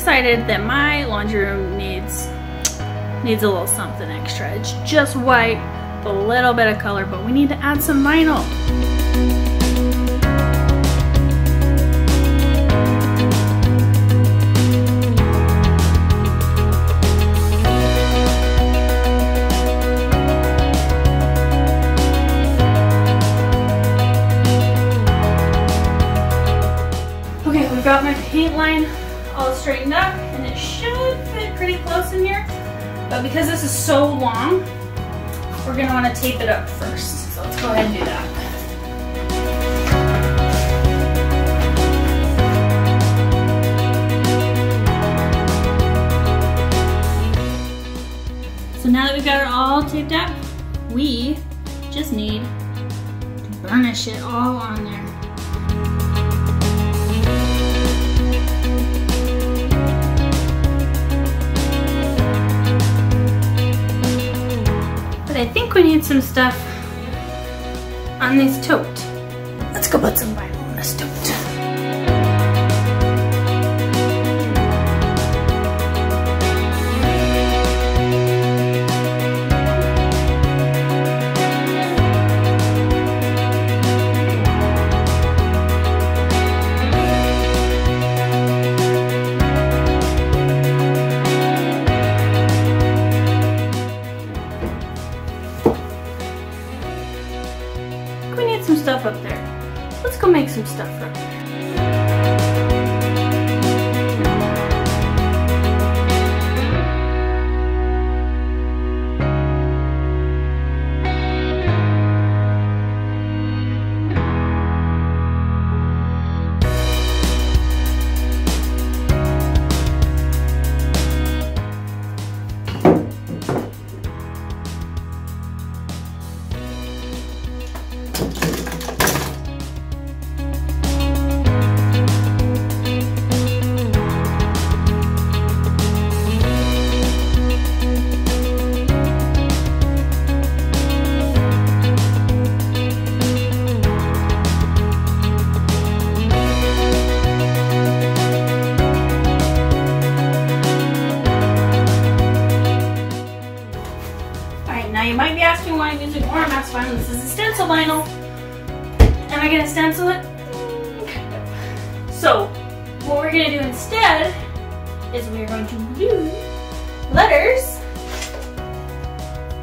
decided that my laundry room needs a little something extra. It's just white, with a little bit of color, but we need to add some vinyl. Okay, we've got my paint line all straightened up, and it should fit pretty close in here. But because this is so long, we're going to want to tape it up first. So let's go ahead and do that. So now that we've got it all taped up, we just need to burnish it all on there. I think we need some stuff on this tote. Let's go put some vinyl on this tote. Some stuff up there. Let's go make some stuff up there. You might be asking why I'm using Wambach vinyl. This is a stencil vinyl. Am I gonna stencil it? Kind of. So, what we're gonna do instead is we're going to glue letters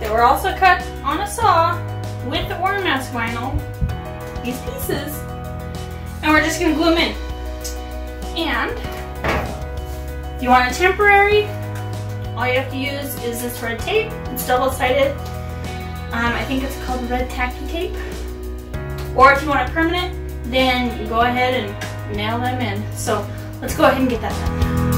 that were also cut on a saw with the Wambach vinyl, these pieces, and we're just gonna glue them in. And if you want a temporary, all you have to use is this red tape. It's double-sided. I think it's called red tacky tape. Or if you want it permanent, then go ahead and nail them in. So let's go ahead and get that done.